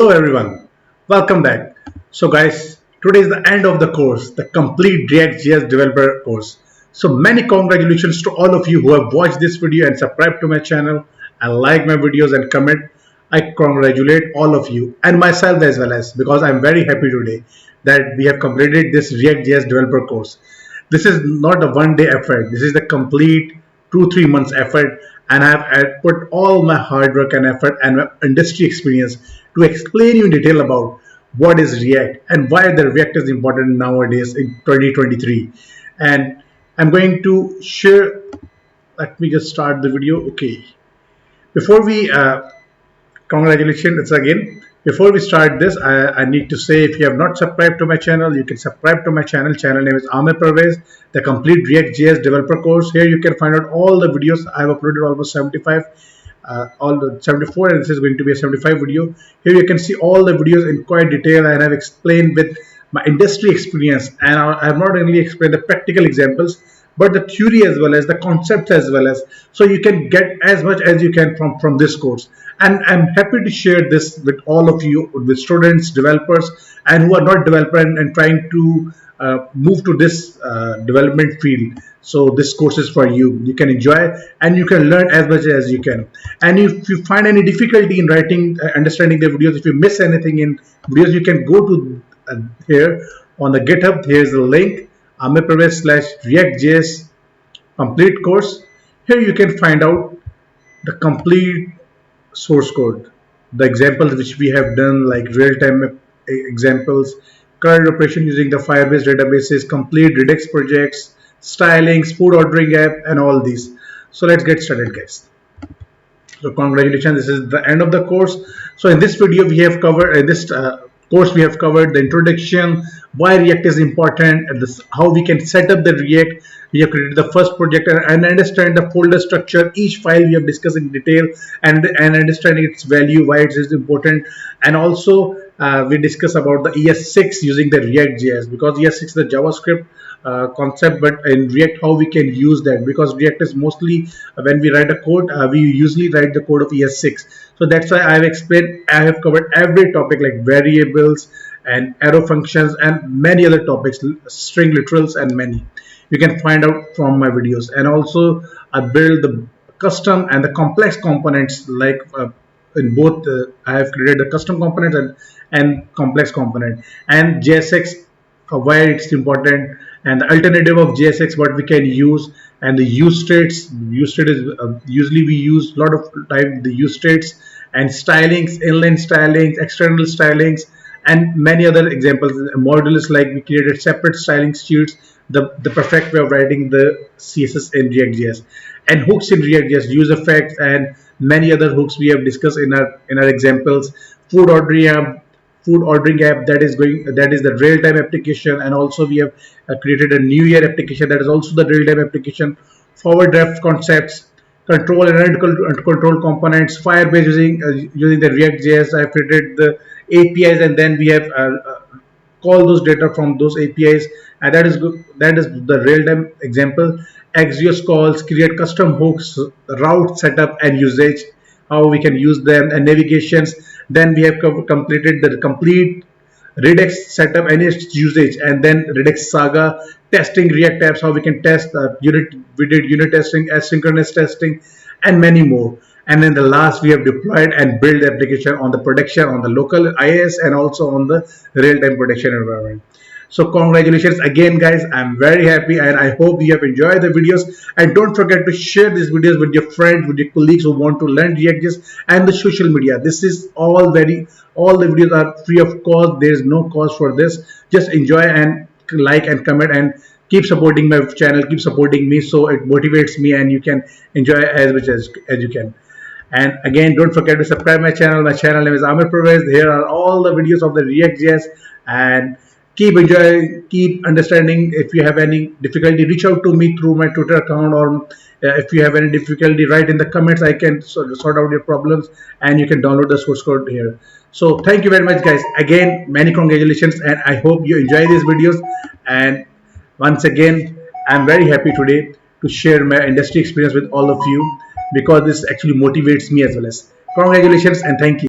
Hello everyone, welcome back. So guys, today is the end of the course, the complete react.js developer course. So many congratulations to all of you who have watched this video and subscribed to my channel and like my videos and comment. I congratulate all of you and myself as well, as because I'm very happy today that we have completed this react.js developer course. This is not a one day effort. This is the complete 2-3 months effort, and I've put all my hard work and effort and my industry experience to explain you in detail about what is React and why the React is important nowadays in 2023. And I'm going to share. Let me just start the video. Okay. Before we Congratulations it's again. Before we start this, I need to say, if you have not subscribed to my channel, you can subscribe to my channel. Channel name is Aamir, the complete React.js developer course. Here you can find out all the videos. I have uploaded almost 75, all the 74, and this is going to be a 75 video. Here you can see all the videos in quite detail, and I've explained with my industry experience, and I have not only explained the practical examples, but the theory as well as the concepts as well as, so you can get as much as you can from this course. And I'm happy to share this with all of you, with students, developers, and who are not developer and trying to move to this development field. So this course is for you. You can enjoy and you can learn as much as you can. And if you find any difficulty in writing, understanding the videos, if you miss anything in videos, you can go to here on the GitHub. Here's the link, amirparvez/reactjs complete course. Here you can find out the complete source code, the examples which we have done, like real-time examples, current operation using the Firebase databases, complete Redux projects, stylings, food ordering app, and all these. So let's get started, guys. So congratulations, this is the end of the course. So in this video we have covered, in this course we have covered the introduction, why React is important, and this, how we can set up the React. We have created the first project and understand the folder structure. Each file we have discussed in detail, and understanding its value, why it is important. And also we discuss about the ES6 using the React.js, because ES6 is the JavaScript concept, but in React how we can use that, because React is mostly when we write a code, we usually write the code of ES6. So that's why I have covered every topic, like variables and arrow functions and many other topics, string literals and many. You can find out from my videos. And also I build the custom and the complex components, like in both I have created the custom components and complex component, and JSX, why it's important, and the alternative of JSX, what we can use, and the use states. Use state is usually we use a lot of time the use states, and stylings, inline stylings, external stylings, and many other examples. Modules, like we created separate styling sheets, the perfect way of writing the CSS in React.js, and hooks in React.js, use effects, and many other hooks we have discussed in our examples. Food ordering app, that is the real-time application, and also we have created a new year application, that is also the real-time application. Forward draft concepts, control and control components, Firebase using the React.js. I created the APIs, and then we have call those data from those APIs, and that is good. That is the real-time example. Axios calls, create custom hooks, route setup and usage, how we can use them, and navigations. Then we have completed the complete Redux setup and its usage, and then Redux Saga, testing React apps, how we can test we did unit testing, asynchronous testing, and many more. And then the last, we have deployed and built the application on the production, on the local IIS, and also on the real-time production environment. So congratulations again, guys. I'm very happy, and I hope you have enjoyed the videos. And don't forget to share these videos with your friends, with your colleagues who want to learn React.js, and the social media. This is all the videos are free of cost. There is no cost for this. Just enjoy and like and comment, and keep supporting my channel, keep supporting me, so it motivates me, and you can enjoy as much as you can. And again, don't forget to subscribe my channel. My channel name is Aamir. Here are all the videos of the React.js, and keep enjoying, keep understanding. If you have any difficulty, reach out to me through my Twitter account, or if you have any difficulty, write in the comments. I can sort out your problems, and you can download the source code here. So thank you very much, guys. Again, many congratulations, and I hope you enjoy these videos. And once again, I'm very happy today to share my industry experience with all of you, because this actually motivates me as well. As congratulations and thank you.